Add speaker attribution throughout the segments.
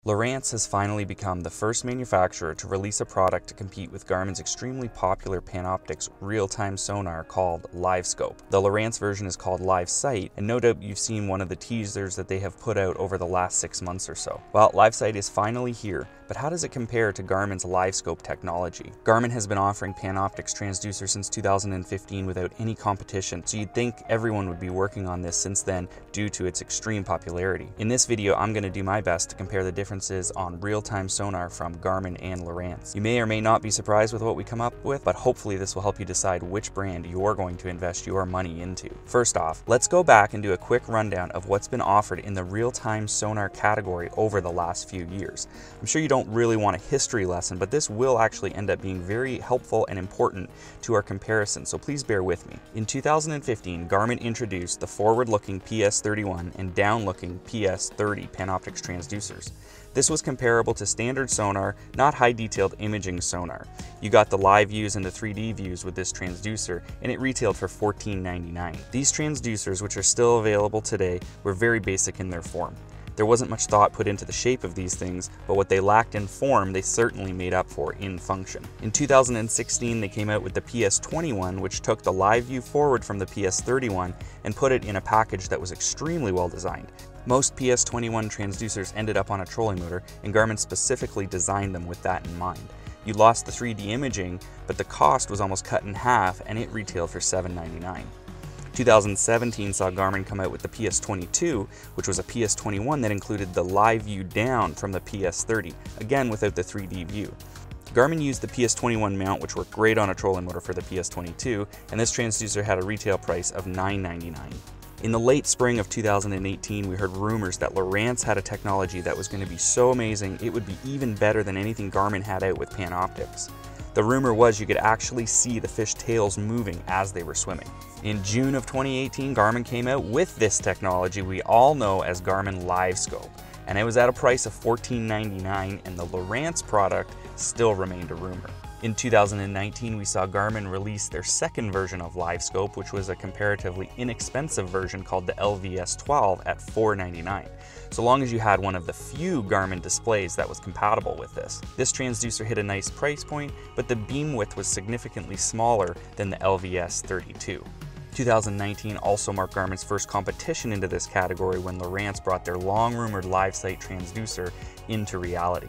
Speaker 1: Lowrance has finally become the first manufacturer to release a product to compete with Garmin's extremely popular Panoptix real-time sonar called LiveScope. The Lowrance version is called LiveSight, and no doubt you've seen one of the teasers that they have put out over the last 6 months or so. Well, LiveSight is finally here, but how does it compare to Garmin's LiveScope technology? Garmin has been offering Panoptix transducer since 2015 without any competition, so you'd think everyone would be working on this since then due to its extreme popularity. In this video, I'm going to do my best to compare the differences on real-time sonar from Garmin and Lowrance. You may or may not be surprised with what we come up with, but hopefully this will help you decide which brand you're going to invest your money into. First off, let's go back and do a quick rundown of what's been offered in the real-time sonar category over the last few years. I'm sure you don't really want a history lesson, but this will actually end up being very helpful and important to our comparison, so please bear with me. In 2015, Garmin introduced the forward-looking PS31 and down-looking PS30 Panoptix transducers. This was comparable to standard sonar, not high-detailed imaging sonar. You got the live views and the 3D views with this transducer, and it retailed for $14.99. These transducers, which are still available today, were very basic in their form. There wasn't much thought put into the shape of these things, but what they lacked in form, they certainly made up for in function. In 2016, they came out with the PS21, which took the live view forward from the PS31 and put it in a package that was extremely well designed. Most PS21 transducers ended up on a trolling motor, and Garmin specifically designed them with that in mind. You lost the 3D imaging, but the cost was almost cut in half, and it retailed for $7.99. 2017 saw Garmin come out with the PS22, which was a PS21 that included the live view down from the PS30, again without the 3D view. Garmin used the PS21 mount, which worked great on a trolling motor for the PS22, and this transducer had a retail price of $9.99. In the late spring of 2018, we heard rumors that Lowrance had a technology that was going to be so amazing it would be even better than anything Garmin had out with Panoptix. The rumor was you could actually see the fish tails moving as they were swimming. In June of 2018, Garmin came out with this technology we all know as Garmin LiveScope, and it was at a price of $14.99, and the Lowrance product still remained a rumor. In 2019, we saw Garmin release their second version of LiveScope, which was a comparatively inexpensive version called the LVS12 at $4.99, so long as you had one of the few Garmin displays that was compatible with this. This transducer hit a nice price point, but the beam width was significantly smaller than the LVS32. 2019 also marked Garmin's first competition into this category when Lowrance brought their long-rumored LiveSight transducer into reality.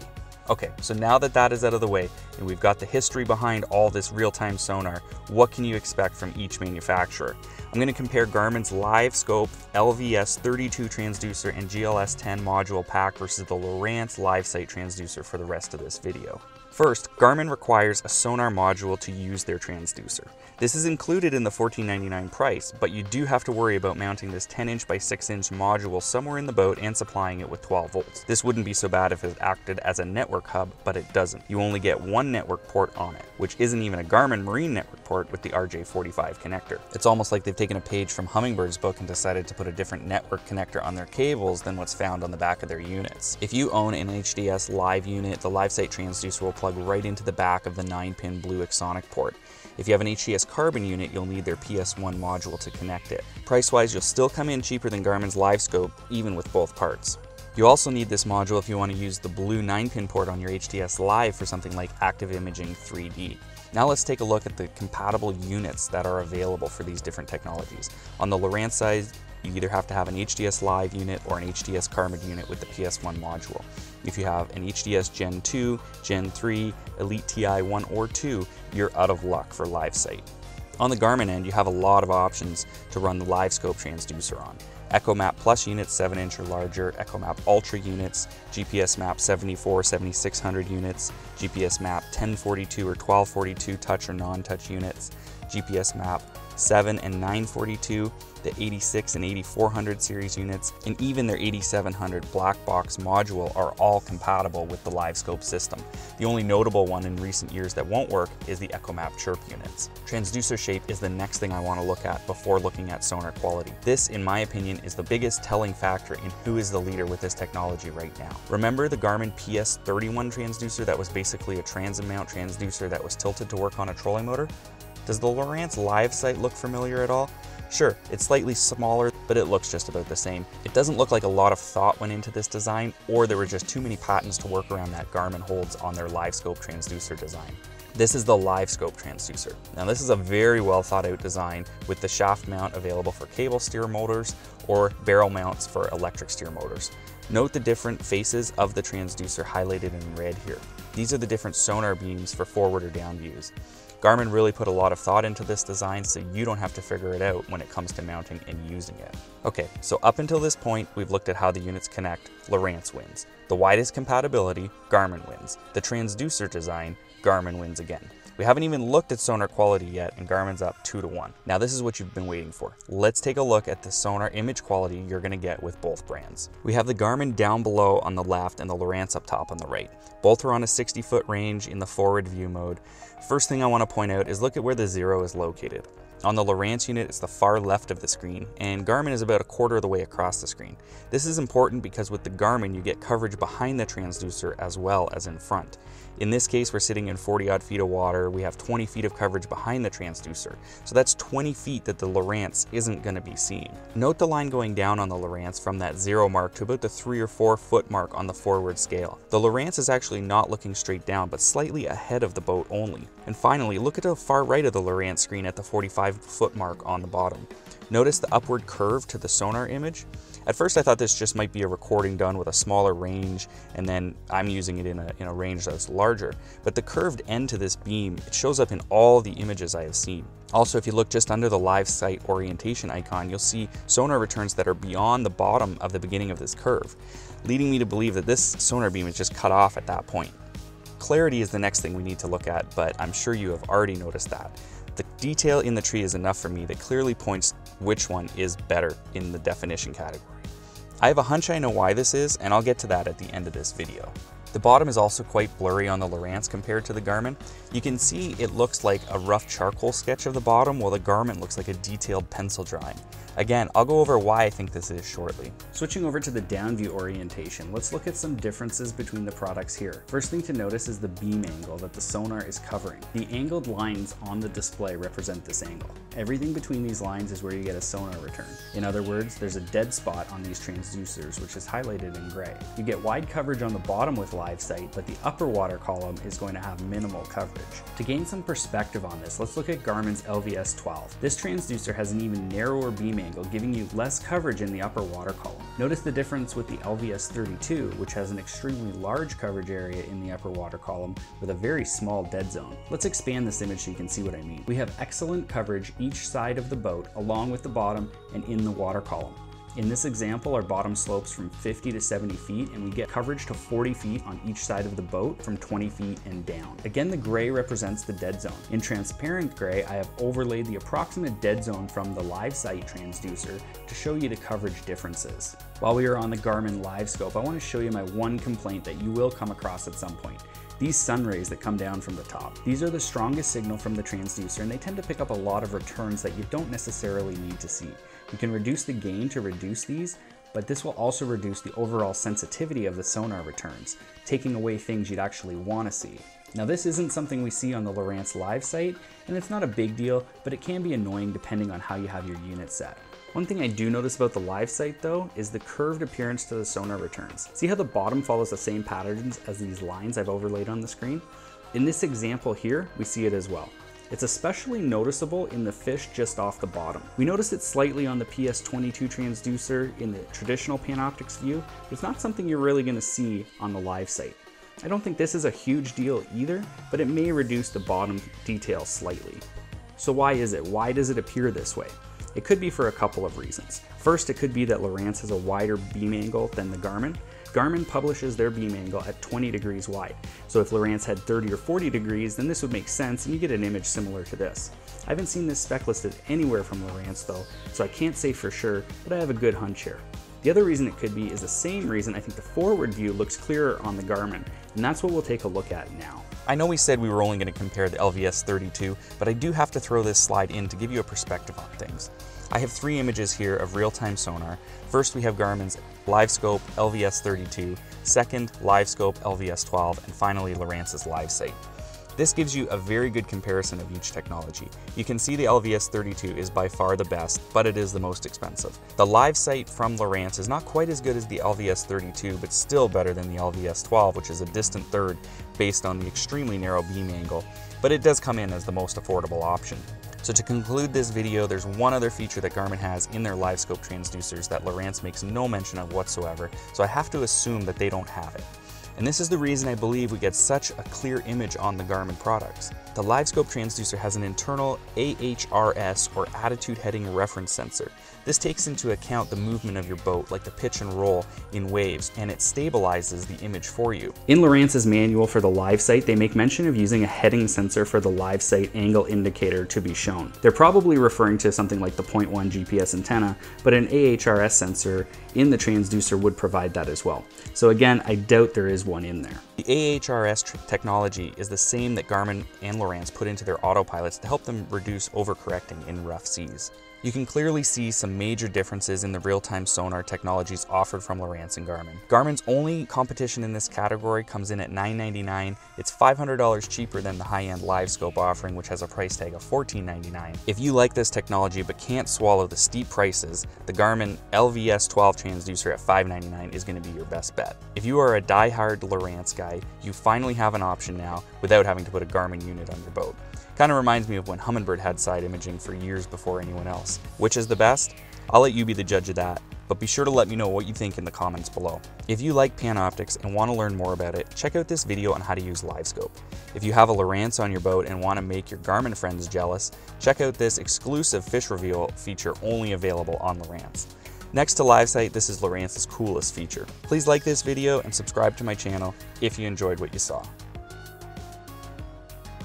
Speaker 1: Okay, so now that that is out of the way, and we've got the history behind all this real-time sonar, what can you expect from each manufacturer? I'm going to compare Garmin's LiveScope LVS32 transducer and GLS10 module pack versus the Lowrance LiveSight transducer for the rest of this video. First, Garmin requires a sonar module to use their transducer. This is included in the $14.99 price, but you do have to worry about mounting this 10-inch by 6-inch module somewhere in the boat and supplying it with 12 volts. This wouldn't be so bad if it acted as a network hub, but it doesn't. You only get one network port on it, which isn't even a Garmin Marine network port with the RJ45 connector. It's almost like they've taken a page from Hummingbird's book and decided to put a different network connector on their cables than what's found on the back of their units. If you own an HDS Live unit, the LiveSight transducer will plug right into the back of the 9-pin blue Exonic port. If you have an HDS Carbon unit, you'll need their PS1 module to connect it. Price-wise, you'll still come in cheaper than Garmin's LiveScope, even with both parts. You also need this module if you want to use the blue 9-pin port on your HDS Live for something like Active Imaging 3D. Now let's take a look at the compatible units that are available for these different technologies. On the Lowrance side, you either have to have an HDS Live unit or an HDS Carbon unit with the PS1 module. If you have an HDS Gen 2, Gen 3, Elite TI 1 or 2, you're out of luck for LiveSight. On the Garmin end, you have a lot of options to run the LiveScope transducer on. EchoMap Plus units 7-inch or larger, EchoMap Ultra units, GPS Map 74, 7600 units, GPS Map 1042 or 1242 touch or non-touch units, GPS Map 7 and 942, the 86 and 8400 series units, and even their 8700 black box module are all compatible with the LiveScope system. The only notable one in recent years that won't work is the EchoMap Chirp units. Transducer shape is the next thing I want to look at before looking at sonar quality. This, in my opinion, is the biggest telling factor in who is the leader with this technology right now. Remember the Garmin PS31 transducer that was basically a transit mount transducer that was tilted to work on a trolling motor? Does the Lowrance LiveSight look familiar at all? Sure, it's slightly smaller, but it looks just about the same. It doesn't look like a lot of thought went into this design, or there were just too many patents to work around that Garmin holds on their LiveScope transducer design. This is the LiveScope transducer. Now this is a very well thought out design with the shaft mount available for cable steer motors or barrel mounts for electric steer motors. Note the different faces of the transducer highlighted in red here. These are the different sonar beams for forward or down views. Garmin really put a lot of thought into this design so you don't have to figure it out when it comes to mounting and using it. Okay, so up until this point, we've looked at how the units connect. Lowrance wins. The widest compatibility, Garmin wins. The transducer design, Garmin wins again. We haven't even looked at sonar quality yet, and Garmin's up 2-1. Now this is what you've been waiting for. Let's take a look at the sonar image quality you're gonna get with both brands. We have the Garmin down below on the left and the Lowrance up top on the right. Both are on a 60-foot range in the forward view mode. First thing I wanna point out is look at where the 0 is located. On the Lowrance unit, it's the far left of the screen, and Garmin is about a quarter of the way across the screen. This is important because with the Garmin, you get coverage behind the transducer as well as in front. In this case, we're sitting in 40-odd feet of water. We have 20 feet of coverage behind the transducer. So that's 20 feet that the Lowrance isn't gonna be seeing. Note the line going down on the Lowrance from that 0 mark to about the 3 or 4 foot mark on the forward scale. The Lowrance is actually not looking straight down, but slightly ahead of the boat only. And finally, look at the far right of the Lowrance screen at the 45-foot mark on the bottom. Notice the upward curve to the sonar image. At first I thought this just might be a recording done with a smaller range, and then I'm using it in a range that's larger. But the curved end to this beam, it shows up in all the images I have seen. Also, if you look just under the LiveSight orientation icon, you'll see sonar returns that are beyond the bottom of the beginning of this curve, leading me to believe that this sonar beam is just cut off at that point. Clarity is the next thing we need to look at, but I'm sure you have already noticed that. The detail in the tree is enough for me that clearly points which one is better in the definition category. I have a hunch I know why this is, and I'll get to that at the end of this video. The bottom is also quite blurry on the Lowrance compared to the Garmin. You can see it looks like a rough charcoal sketch of the bottom, while the Garmin looks like a detailed pencil drawing. Again, I'll go over why I think this is shortly. Switching over to the down view orientation, let's look at some differences between the products here. First thing to notice is the beam angle that the sonar is covering. The angled lines on the display represent this angle. Everything between these lines is where you get a sonar return. In other words, there's a dead spot on these transducers, which is highlighted in gray. You get wide coverage on the bottom with LiveSight, but the upper water column is going to have minimal coverage. To gain some perspective on this, let's look at Garmin's LVS12. This transducer has an even narrower beam angle, giving you less coverage in the upper water column. Notice the difference with the LVS32, which has an extremely large coverage area in the upper water column with a very small dead zone. Let's expand this image so you can see what I mean. We have excellent coverage each side of the boat, along with the bottom and in the water column. In this example, our bottom slopes from 50 to 70 feet, and we get coverage to 40 feet on each side of the boat from 20 feet and down. Again, the gray represents the dead zone. In transparent gray, I have overlaid the approximate dead zone from the LiveSight transducer to show you the coverage differences. While we are on the Garmin LiveScope, I want to show you my one complaint that you will come across at some point. These sun rays that come down from the top. These are the strongest signal from the transducer, and they tend to pick up a lot of returns that you don't necessarily need to see. You can reduce the gain to reduce these, but this will also reduce the overall sensitivity of the sonar returns, taking away things you'd actually want to see. Now this isn't something we see on the Lowrance LiveSight, and it's not a big deal, but it can be annoying depending on how you have your unit set. One thing I do notice about the LiveSight though is the curved appearance to the sonar returns. See how the bottom follows the same patterns as these lines I've overlaid on the screen? In this example here, we see it as well. It's especially noticeable in the fish just off the bottom. We notice it slightly on the PS22 transducer in the traditional Panoptix view, but it's not something you're really gonna see on the LiveSight. I don't think this is a huge deal either, but it may reduce the bottom detail slightly. So why is it? Why does it appear this way? It could be for a couple of reasons. First, it could be that Lowrance has a wider beam angle than the Garmin. Garmin publishes their beam angle at 20 degrees wide. So if Lowrance had 30 or 40 degrees, then this would make sense and you get an image similar to this. I haven't seen this spec listed anywhere from Lowrance though, so I can't say for sure, but I have a good hunch here. The other reason it could be is the same reason I think the forward view looks clearer on the Garmin, and that's what we'll take a look at now. I know we said we were only going to compare the LVS32, but I do have to throw this slide in to give you a perspective on things. I have three images here of real-time sonar. First we have Garmin's LiveScope LVS32, second LiveScope LVS12, and finally Lowrance's LiveSight. This gives you a very good comparison of each technology. You can see the LVS32 is by far the best, but it is the most expensive. The LiveSight from Lowrance is not quite as good as the LVS32, but still better than the LVS12, which is a distant third based on the extremely narrow beam angle, but it does come in as the most affordable option. So to conclude this video, there's one other feature that Garmin has in their LiveScope transducers that Lowrance makes no mention of whatsoever, so I have to assume that they don't have it. And this is the reason I believe we get such a clear image on the Garmin products. The LiveScope transducer has an internal AHRS, or attitude heading reference sensor. This takes into account the movement of your boat, like the pitch and roll in waves, and it stabilizes the image for you. In Lowrance's manual for the LiveSight, they make mention of using a heading sensor for the LiveSight angle indicator to be shown. They're probably referring to something like the 0.1 GPS antenna, but an AHRS sensor in the transducer would provide that as well. So again, I doubt there is one in there. The AHRS technology is the same that Garmin and Lowrance put into their autopilots to help them reduce overcorrecting in rough seas. You can clearly see some major differences in the real-time sonar technologies offered from Lowrance and Garmin. Garmin's only competition in this category comes in at $999. It's $500 cheaper than the high-end LiveScope offering, which has a price tag of $1499. If you like this technology but can't swallow the steep prices, the Garmin LVS12 transducer at $599 is going to be your best bet. If you are a die-hard Lowrance guy, you finally have an option now without having to put a Garmin unit on your boat. Kind of reminds me of when Humminbird had side imaging for years before anyone else. Which is the best? I'll let you be the judge of that, but be sure to let me know what you think in the comments below. If you like Panoptics and want to learn more about it, check out this video on how to use LiveScope. If you have a Lowrance on your boat and want to make your Garmin friends jealous, check out this exclusive fish reveal feature only available on Lowrance. Next to LiveSight, this is Lowrance's coolest feature. Please like this video and subscribe to my channel if you enjoyed what you saw.